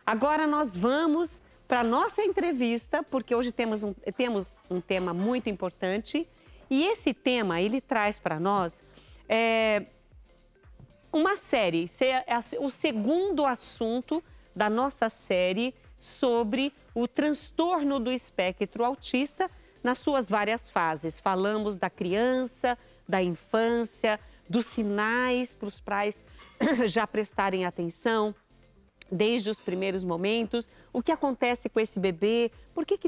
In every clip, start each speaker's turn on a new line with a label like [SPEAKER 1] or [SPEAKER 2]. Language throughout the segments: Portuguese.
[SPEAKER 1] Agora nós vamos para a nossa entrevista, porque hoje temos um tema muito importante. E esse tema, ele traz para nós uma série, o segundo assunto da nossa série sobre o transtorno do espectro autista nas suas várias fases. Falamos da criança, da infância, dos sinais para os pais já prestarem atenção desde os primeiros momentos, o que acontece com esse bebê, por que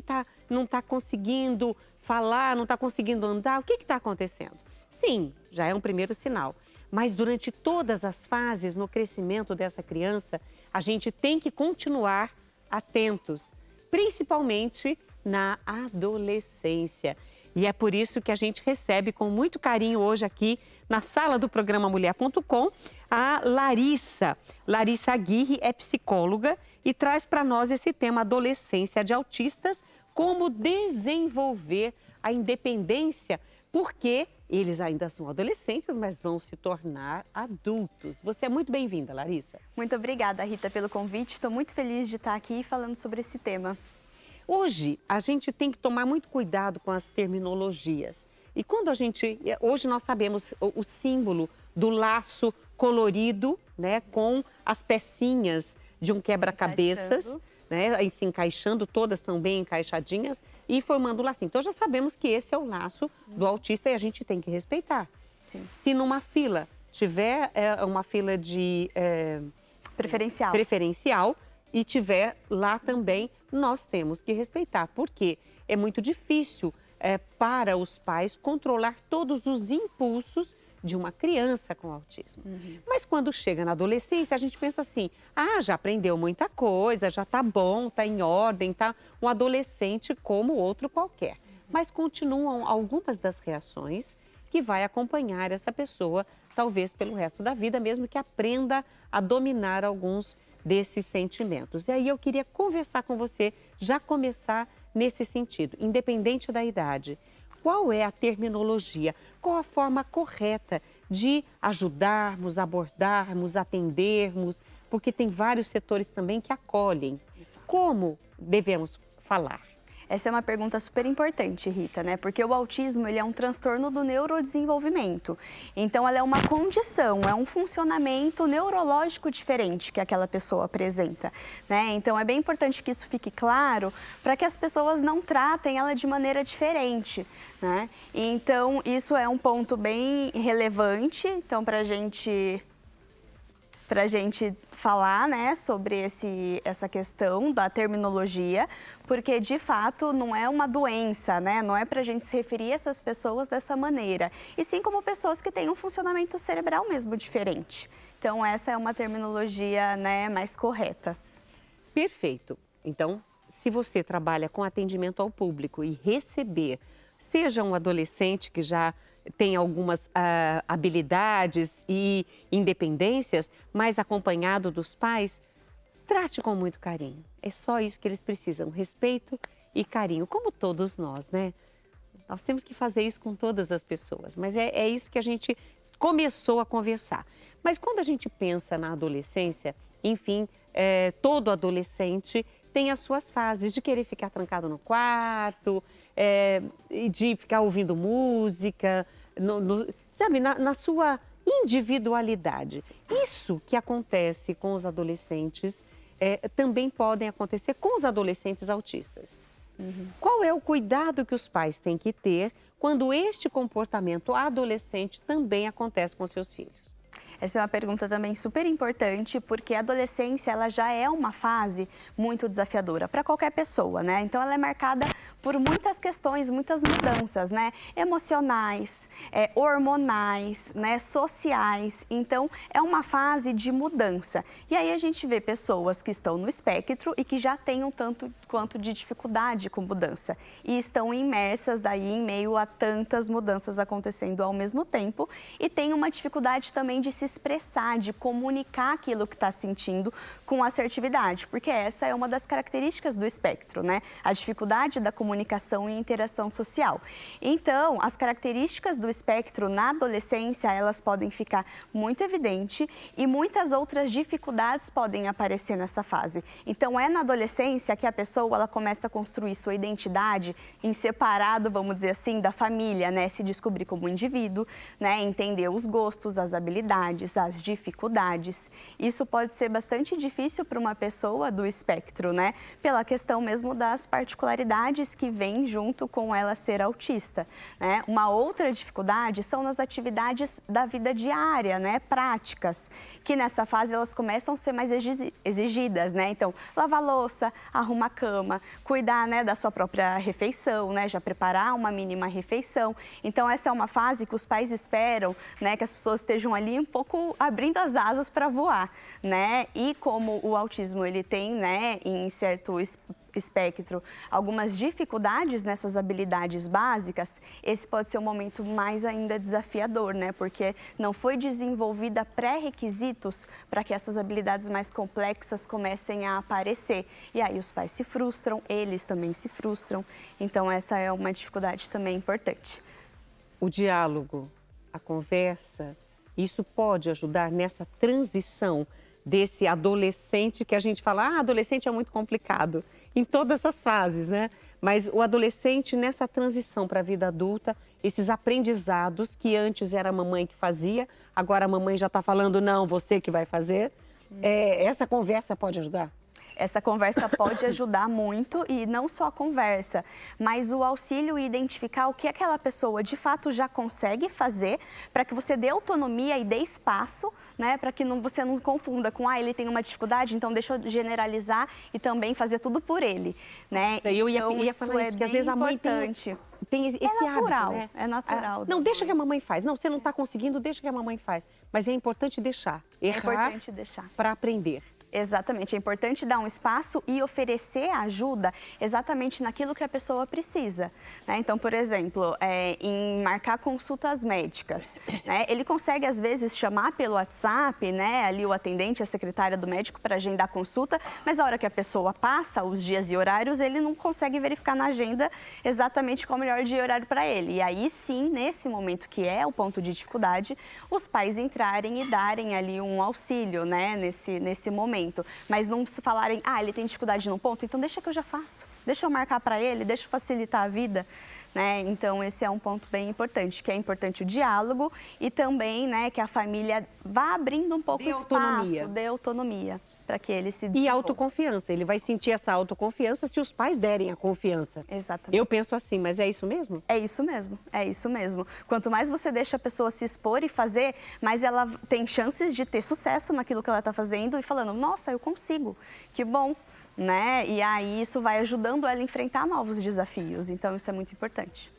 [SPEAKER 1] não está conseguindo falar, não está conseguindo andar, o que está acontecendo? Sim, já é um primeiro sinal, mas durante todas as fases no crescimento dessa criança, a gente tem que continuar atentos, principalmente na adolescência. E é por isso que a gente recebe com muito carinho hoje aqui na sala do programa Mulher.com a Larissa. Larissa Aguirre é psicóloga e traz para nós esse tema adolescência de autistas, como desenvolver a independência, porque eles ainda são adolescentes, mas vão se tornar adultos. Você é muito bem-vinda, Larissa.
[SPEAKER 2] Muito obrigada, Rita, pelo convite. Estou muito feliz de estar aqui falando sobre esse tema.
[SPEAKER 1] Hoje, a gente tem que tomar muito cuidado com as terminologias. E hoje nós sabemos o símbolo do laço colorido, né, com as pecinhas de um quebra-cabeças, né, aí se encaixando, todas estão bem encaixadinhas e formando o lacinho. Então já sabemos que esse é o laço do autista e a gente tem que respeitar.
[SPEAKER 2] Sim.
[SPEAKER 1] Se numa fila tiver uma fila de preferencial e tiver lá também, nós temos que respeitar, porque é muito difícil para os pais controlar todos os impulsos de uma criança com autismo. Mas quando chega na adolescência, a gente pensa assim, já aprendeu muita coisa, já tá bom, tá em ordem, tá um adolescente como outro qualquer. Mas continuam algumas das reações que vai acompanhar essa pessoa, talvez pelo resto da vida, mesmo que aprenda a dominar alguns desses sentimentos. E aí eu queria conversar com você, já começar nesse sentido, independente da idade. Qual é a terminologia? Qual a forma correta de ajudarmos, abordarmos, atendermos? Porque tem vários setores também que acolhem. Como devemos falar?
[SPEAKER 2] Essa é uma pergunta super importante, Rita, né? Porque o autismo, ele é um transtorno do neurodesenvolvimento. Então, ela é uma condição, é um funcionamento neurológico diferente que aquela pessoa apresenta, né? Então, é bem importante que isso fique claro para que as pessoas não tratem ela de maneira diferente, né? Então, isso é um ponto bem relevante, então, para a gente falar, né, sobre essa questão da terminologia, porque de fato não é uma doença, né, não é para a gente se referir a essas pessoas dessa maneira, e sim como pessoas que têm um funcionamento cerebral mesmo diferente. Então essa é uma terminologia, né, mais correta.
[SPEAKER 1] Perfeito. Então, se você trabalha com atendimento ao público e receber, seja um adolescente que já tem algumas habilidades e independências, mas acompanhado dos pais, trate com muito carinho. É só isso que eles precisam, respeito e carinho, como todos nós, né? Nós temos que fazer isso com todas as pessoas, mas é isso que a gente começou a conversar. Mas quando a gente pensa na adolescência, enfim, todo adolescente tem as suas fases de querer ficar trancado no quarto, de ficar ouvindo música, sabe, na sua individualidade.
[SPEAKER 2] Sim.
[SPEAKER 1] Isso que acontece com os adolescentes também podem acontecer com os adolescentes autistas. Qual é o cuidado que os pais têm que ter quando este comportamento adolescente também acontece com seus filhos?
[SPEAKER 2] Essa é uma pergunta também super importante, porque a adolescência ela já é uma fase muito desafiadora para qualquer pessoa, né? Então ela é marcada por muitas questões, muitas mudanças, né? Emocionais, hormonais, né? Sociais. Então é uma fase de mudança. E aí a gente vê pessoas que estão no espectro e que já têm um tanto quanto de dificuldade com mudança e estão imersas aí em meio a tantas mudanças acontecendo ao mesmo tempo e tem uma dificuldade também de se expressar, de comunicar aquilo que está sentindo com assertividade, porque essa é uma das características do espectro, né? A dificuldade da comunicação e interação social. Então, as características do espectro na adolescência, elas podem ficar muito evidentes e muitas outras dificuldades podem aparecer nessa fase. Então, é na adolescência que a pessoa ela começa a construir sua identidade em separado, vamos dizer assim, da família, né? Se descobrir como indivíduo, né? Entender os gostos, as habilidades, as dificuldades. Isso pode ser bastante difícil para uma pessoa do espectro, né? Pela questão mesmo das particularidades que vêm junto com ela ser autista, né? Uma outra dificuldade são nas atividades da vida diária, né? Práticas, que nessa fase elas começam a ser mais exigidas, né? Então, lavar louça, arrumar cama, cuidar, né, da sua própria refeição, né? Já preparar uma mínima refeição. Então, essa é uma fase que os pais esperam, né, que as pessoas estejam ali um pouco abrindo as asas para voar, né? E como o autismo ele tem, né, em certo espectro, algumas dificuldades nessas habilidades básicas, esse pode ser um momento mais ainda desafiador, né? Porque não foi desenvolvida pré-requisitos para que essas habilidades mais complexas comecem a aparecer. E aí os pais se frustram, eles também se frustram. Então essa é uma dificuldade também importante.
[SPEAKER 1] O diálogo, a conversa, isso pode ajudar nessa transição desse adolescente que a gente fala, adolescente é muito complicado, em todas essas fases, né? Mas o adolescente nessa transição para a vida adulta, esses aprendizados que antes era a mamãe que fazia, agora a mamãe já está falando, não, você que vai fazer, essa conversa pode ajudar?
[SPEAKER 2] Essa conversa pode ajudar muito e não só a conversa, mas o auxílio e identificar o que aquela pessoa de fato já consegue fazer para que você dê autonomia e dê espaço, né, para que você não confunda com, ele tem uma dificuldade, então deixa eu generalizar e também fazer tudo por ele, né?
[SPEAKER 1] Nossa, eu ia
[SPEAKER 2] então,
[SPEAKER 1] falar isso, que às vezes a mãe tem esse
[SPEAKER 2] natural,
[SPEAKER 1] hábito, né?
[SPEAKER 2] É natural.
[SPEAKER 1] Não, deixa que a mamãe faz. Não, você não está conseguindo, deixa que a mamãe faz. Mas é importante deixar, errar para aprender.
[SPEAKER 2] Exatamente, é importante dar um espaço e oferecer ajuda exatamente naquilo que a pessoa precisa, né? Então, por exemplo, em marcar consultas médicas, né? Ele consegue às vezes chamar pelo WhatsApp, né? Ali o atendente, a secretária do médico para agendar a consulta, mas a hora que a pessoa passa os dias e horários, ele não consegue verificar na agenda exatamente qual é o melhor dia e horário para ele. E aí sim, nesse momento que é o ponto de dificuldade, os pais entrarem e darem ali um auxílio, né? Nesse momento. Mas não se falarem, ele tem dificuldade num ponto, então deixa que eu já faço, deixa eu marcar para ele, deixa eu facilitar a vida, né? Então esse é um ponto bem importante, que é importante o diálogo e também, né, que a família vá abrindo um pouco espaço, dê autonomia para que ele se desenvolva.
[SPEAKER 1] E autoconfiança, ele vai sentir essa autoconfiança se os pais derem a confiança.
[SPEAKER 2] Exatamente.
[SPEAKER 1] Eu penso assim, mas é isso mesmo?
[SPEAKER 2] É isso mesmo, é isso mesmo. Quanto mais você deixa a pessoa se expor e fazer, mais ela tem chances de ter sucesso naquilo que ela está fazendo e falando, nossa, eu consigo, que bom, né? E aí isso vai ajudando ela a enfrentar novos desafios, então isso é muito importante.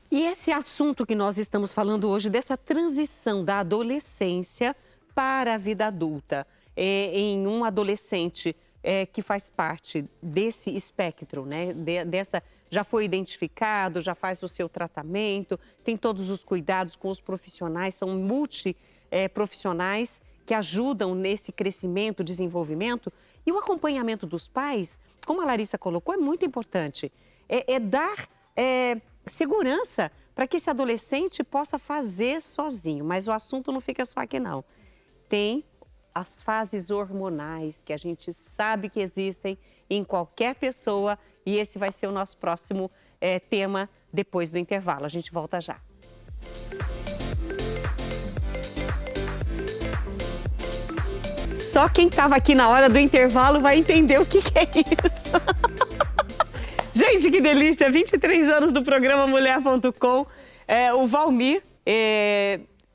[SPEAKER 1] E esse assunto que nós estamos falando hoje, dessa transição da adolescência para a vida adulta, em um adolescente que faz parte desse espectro, né? Já foi identificado, já faz o seu tratamento, tem todos os cuidados com os profissionais, são multiprofissionais que ajudam nesse crescimento, desenvolvimento. E o acompanhamento dos pais, como a Larissa colocou, é muito importante. Dar segurança para que esse adolescente possa fazer sozinho. Mas o assunto não fica só aqui, não. Tem as fases hormonais que a gente sabe que existem em qualquer pessoa e esse vai ser o nosso próximo tema depois do intervalo. A gente volta já. Só quem estava aqui na hora do intervalo vai entender o que é isso. Gente, que delícia! 23 anos do programa Mulher.com. O Valmir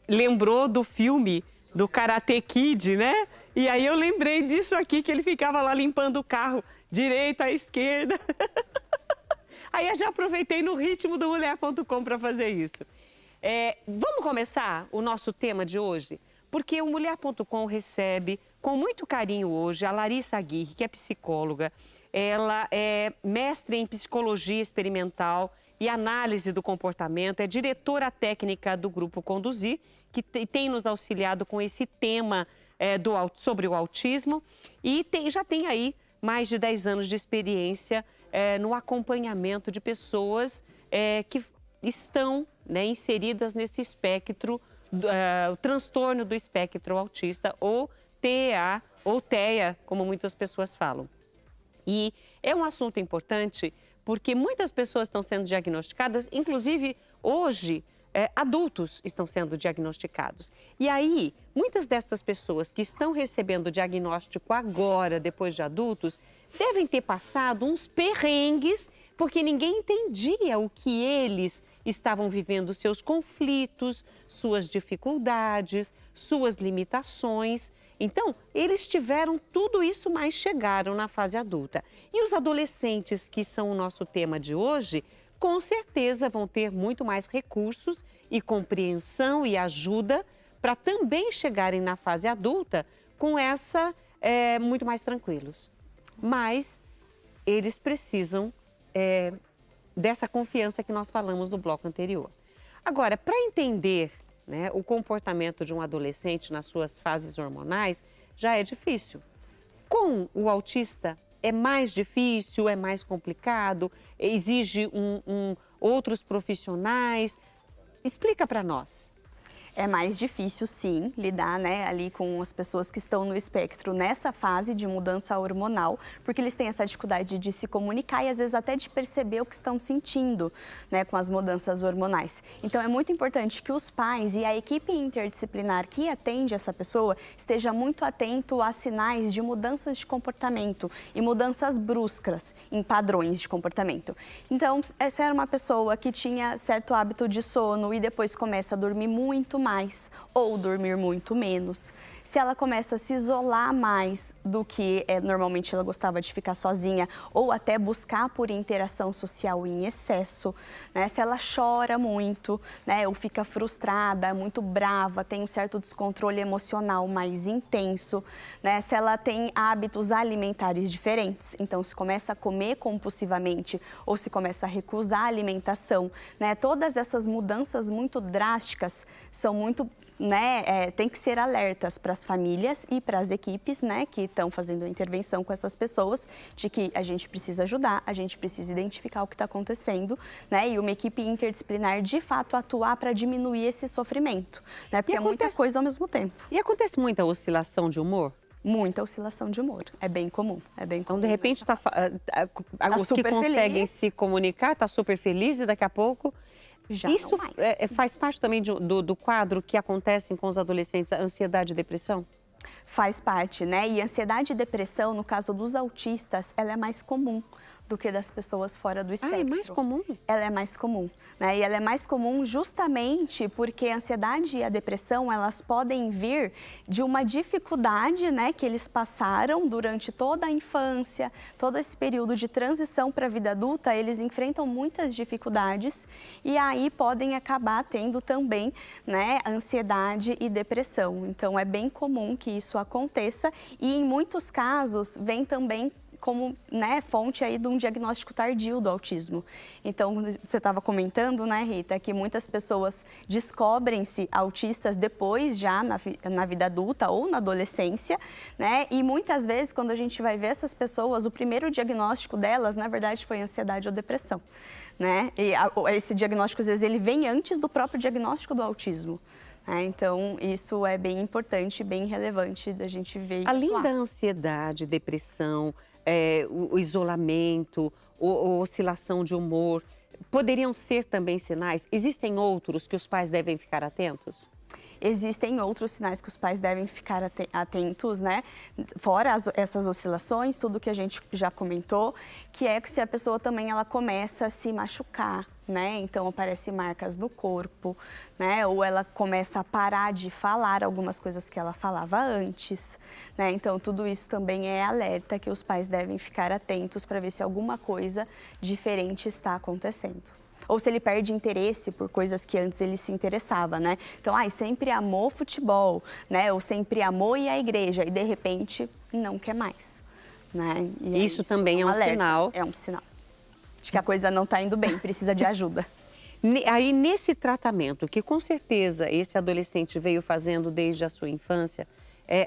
[SPEAKER 1] lembrou do filme do Karate Kid, né? E aí eu lembrei disso aqui, que ele ficava lá limpando o carro, direita à esquerda. Aí eu já aproveitei no ritmo do Mulher.com para fazer isso. Vamos começar o nosso tema de hoje? Porque o Mulher.com recebe com muito carinho hoje a Larissa Aguirre, que é psicóloga. Ela é mestre em psicologia experimental e análise do comportamento, é diretora técnica do Grupo Conduzir, que tem nos auxiliado com esse tema sobre o autismo e já tem aí mais de 10 anos de experiência no acompanhamento de pessoas que estão, né, inseridas nesse espectro, o transtorno do espectro autista, ou TEA, ou TEA, como muitas pessoas falam. E é um assunto importante porque muitas pessoas estão sendo diagnosticadas, inclusive hoje, adultos estão sendo diagnosticados. E aí, muitas dessas pessoas que estão recebendo o diagnóstico agora, depois de adultos, devem ter passado uns perrengues, porque ninguém entendia o que eles estavam vivendo, seus conflitos, suas dificuldades, suas limitações. Então, eles tiveram tudo isso, mas chegaram na fase adulta. E os adolescentes, que são o nosso tema de hoje, com certeza vão ter muito mais recursos e compreensão e ajuda para também chegarem na fase adulta com muito mais tranquilos. Mas eles precisam dessa confiança que nós falamos no bloco anterior. Agora, para entender, né, o comportamento de um adolescente nas suas fases hormonais, já é difícil. Com o autista, é mais difícil, é mais complicado, exige outros profissionais. Explica para nós.
[SPEAKER 2] É mais difícil, sim, lidar, né, ali com as pessoas que estão no espectro nessa fase de mudança hormonal, porque eles têm essa dificuldade de se comunicar e, às vezes, até de perceber o que estão sentindo, né, com as mudanças hormonais. Então, é muito importante que os pais e a equipe interdisciplinar que atende essa pessoa esteja muito atento a sinais de mudanças de comportamento e mudanças bruscas em padrões de comportamento. Então, essa era uma pessoa que tinha certo hábito de sono e depois começa a dormir muito mais ou dormir muito menos. Se ela começa a se isolar mais do que normalmente ela gostava de ficar sozinha ou até buscar por interação social em excesso, né? Se ela chora muito, né, ou fica frustrada, muito brava, tem um certo descontrole emocional mais intenso, né? Se ela tem hábitos alimentares diferentes, então se começa a comer compulsivamente ou se começa a recusar a alimentação, né? Todas essas mudanças muito drásticas são muito, né, tem que ser alertas para as famílias e para as equipes, né, que estão fazendo a intervenção com essas pessoas, de que a gente precisa ajudar, a gente precisa identificar o que está acontecendo, né, e uma equipe interdisciplinar de fato atuar para diminuir esse sofrimento, né, porque é muita coisa ao mesmo tempo.
[SPEAKER 1] E acontece muita oscilação de humor?
[SPEAKER 2] Muita oscilação de humor, é bem comum, é bem comum.
[SPEAKER 1] Então, de repente, os que conseguem se comunicar, está super feliz e daqui a pouco... Isso faz parte também do quadro que acontecem com os adolescentes, a ansiedade e depressão?
[SPEAKER 2] Faz parte, né? E ansiedade e depressão, no caso dos autistas, ela é mais comum do que das pessoas fora do espectro.
[SPEAKER 1] Ah, é mais comum?
[SPEAKER 2] Ela é mais comum, né? E ela é mais comum justamente porque a ansiedade e a depressão, elas podem vir de uma dificuldade, né, que eles passaram durante toda a infância, todo esse período de transição para a vida adulta, eles enfrentam muitas dificuldades e aí podem acabar tendo também, né, ansiedade e depressão. Então, é bem comum que isso aconteça e, em muitos casos, vem também como, né, fonte aí de um diagnóstico tardio do autismo. Então, você estava comentando, né, Rita, que muitas pessoas descobrem-se autistas depois, já na vida adulta ou na adolescência, né, e muitas vezes, quando a gente vai ver essas pessoas, o primeiro diagnóstico delas, na verdade, foi ansiedade ou depressão, né, e esse diagnóstico, às vezes, ele vem antes do próprio diagnóstico do autismo. Então, isso é bem importante, bem relevante da gente ver.
[SPEAKER 1] Além da ansiedade, depressão, o isolamento, a oscilação de humor, poderiam ser também sinais? Existem outros que os pais devem ficar atentos?
[SPEAKER 2] Existem outros sinais que os pais devem ficar atentos, né? Fora essas oscilações, tudo que a gente já comentou, que é que se a pessoa também ela começa a se machucar, né? Então aparecem marcas no corpo, né? Ou ela começa a parar de falar algumas coisas que ela falava antes, né? Então tudo isso também é alerta que os pais devem ficar atentos para ver se alguma coisa diferente está acontecendo. Ou se ele perde interesse por coisas que antes ele se interessava, né? Então, sempre amou futebol, né? Ou sempre amou ir à igreja e, de repente, não quer mais, né? E
[SPEAKER 1] isso também é um
[SPEAKER 2] alerta.
[SPEAKER 1] sinal.
[SPEAKER 2] É um sinal de que a coisa não está indo bem, precisa de ajuda.
[SPEAKER 1] Aí, nesse tratamento, que com certeza esse adolescente veio fazendo desde a sua infância,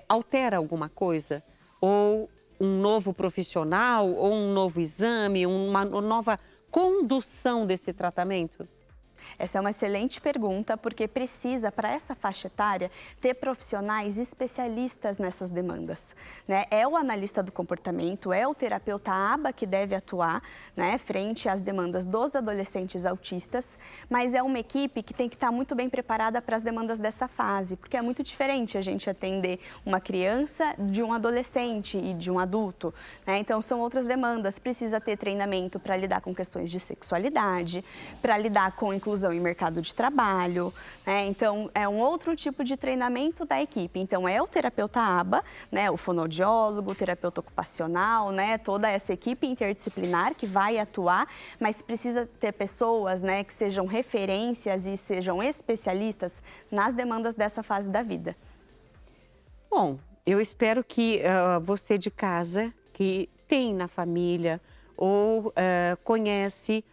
[SPEAKER 1] altera alguma coisa? Ou um novo profissional, ou um novo exame, uma nova condução desse tratamento?
[SPEAKER 2] Essa é uma excelente pergunta, porque precisa, para essa faixa etária, ter profissionais especialistas nessas demandas, né? É o analista do comportamento, é o terapeuta ABA que deve atuar, né, frente às demandas dos adolescentes autistas, mas é uma equipe que tem que estar muito bem preparada para as demandas dessa fase, porque é muito diferente a gente atender uma criança de um adolescente e de um adulto, né? Então, são outras demandas, precisa ter treinamento para lidar com questões de sexualidade, para lidar com inclusão em mercado de trabalho, né? Então, é um outro tipo de treinamento da equipe. Então, é o terapeuta ABA, né? O fonoaudiólogo, o terapeuta ocupacional, né? Toda essa equipe interdisciplinar que vai atuar, mas precisa ter pessoas, né, que sejam referências e sejam especialistas nas demandas dessa fase da vida.
[SPEAKER 1] Bom, eu espero que você de casa, que tem na família ou conhece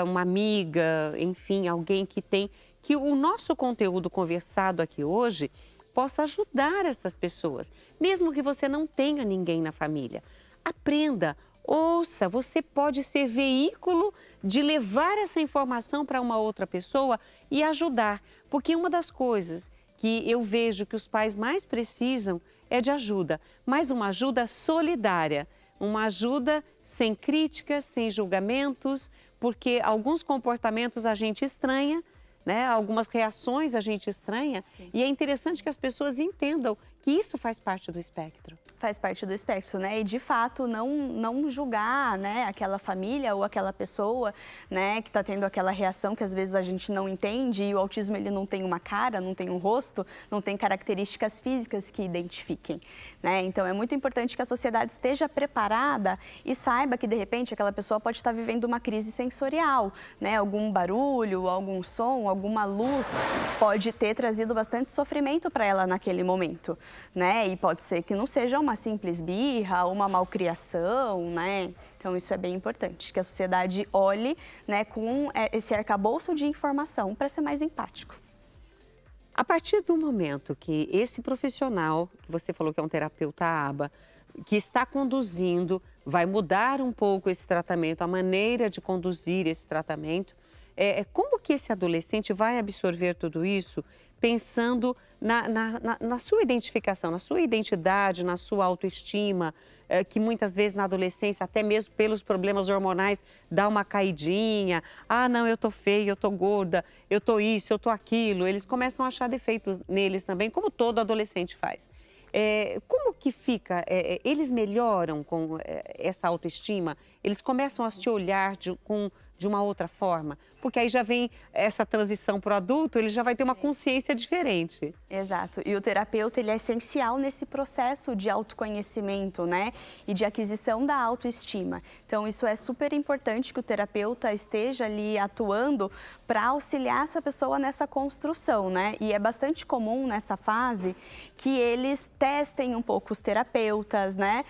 [SPEAKER 1] uma amiga, enfim, alguém que tem, que o nosso conteúdo conversado aqui hoje possa ajudar essas pessoas, mesmo que você não tenha ninguém na família. Aprenda, ouça, você pode ser veículo de levar essa informação para uma outra pessoa e ajudar, porque uma das coisas que eu vejo que os pais mais precisam é de ajuda, mas uma ajuda solidária, uma ajuda sem críticas, sem julgamentos, porque alguns comportamentos a gente estranha, né? Algumas reações a gente estranha. Sim. E é interessante que as pessoas entendam que isso faz parte do espectro.
[SPEAKER 2] Faz parte do espectro, né? E de fato não julgar, né, aquela família ou aquela pessoa, né, que está tendo aquela reação que às vezes a gente não entende, e o autismo ele não tem uma cara, não tem um rosto, não tem características físicas que identifiquem, né? Então é muito importante que a sociedade esteja preparada e saiba que de repente aquela pessoa pode estar vivendo uma crise sensorial, né? Algum barulho, algum som, alguma luz pode ter trazido bastante sofrimento para ela naquele momento, né? E pode ser que não seja uma simples birra, uma malcriação, né? Então, isso é bem importante, que a sociedade olhe, né, com esse arcabouço de informação para ser mais empático.
[SPEAKER 1] A partir do momento que esse profissional, que você falou que é um terapeuta ABA, que está conduzindo, vai mudar um pouco esse tratamento, a maneira de conduzir esse tratamento, como que esse adolescente vai absorver tudo isso pensando na sua identificação, na sua identidade, na sua autoestima, que muitas vezes na adolescência, até mesmo pelos problemas hormonais, dá uma caidinha. Ah, não, eu tô feia, eu tô gorda, eu tô isso, eu tô aquilo. Eles começam a achar defeitos neles também, como todo adolescente faz. Como que fica? Eles melhoram com essa autoestima? Eles começam a se olhar de uma outra forma? Porque aí já vem essa transição para o adulto, ele já vai ter uma consciência diferente.
[SPEAKER 2] Exato. E o terapeuta, ele é essencial nesse processo de autoconhecimento, né? E de aquisição da autoestima. Então, isso é super importante que o terapeuta esteja ali atuando para auxiliar essa pessoa nessa construção, né? E é bastante comum nessa fase que eles testem um pouco os terapeutas, né?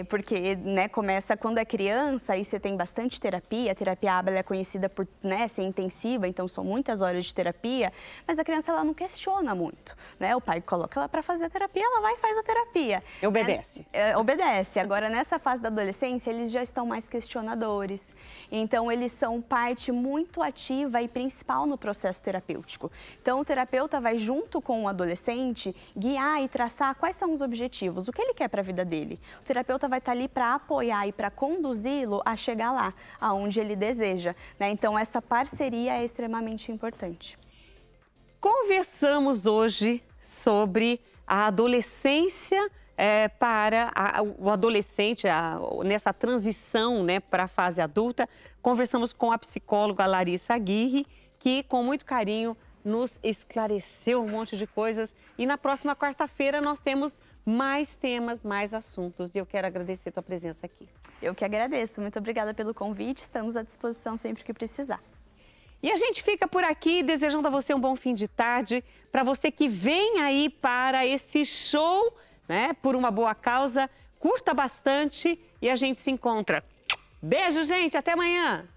[SPEAKER 2] Porque, né, começa quando é criança, aí você tem bastante terapia, a terapia ABA é conhecida por, né, ser intensiva, então são muitas horas de terapia, mas a criança ela não questiona muito, né? O pai coloca ela para fazer a terapia, ela vai e faz a terapia.
[SPEAKER 1] Obedece.
[SPEAKER 2] Obedece. Agora, nessa fase da adolescência, eles já estão mais questionadores, então eles são parte muito ativa e principal no processo terapêutico. Então, o terapeuta vai junto com o adolescente guiar e traçar quais são os objetivos, o que ele quer para a vida dele. O terapeuta vai estar ali para apoiar e para conduzi-lo a chegar lá, aonde ele deseja, né? Então, essa parceria é extremamente importante.
[SPEAKER 1] Conversamos hoje sobre a adolescência para o adolescente, nessa transição, né, para a fase adulta. Conversamos com a psicóloga Larissa Aguirre, que com muito carinho nos esclareceu um monte de coisas. E na próxima quarta-feira nós temos mais temas, mais assuntos. E eu quero agradecer a tua presença aqui.
[SPEAKER 2] Eu que agradeço. Muito obrigada pelo convite. Estamos à disposição sempre que precisar.
[SPEAKER 1] E a gente fica por aqui desejando a você um bom fim de tarde. Para você que vem aí para esse show, né, por uma boa causa, curta bastante e a gente se encontra. Beijo, gente. Até amanhã.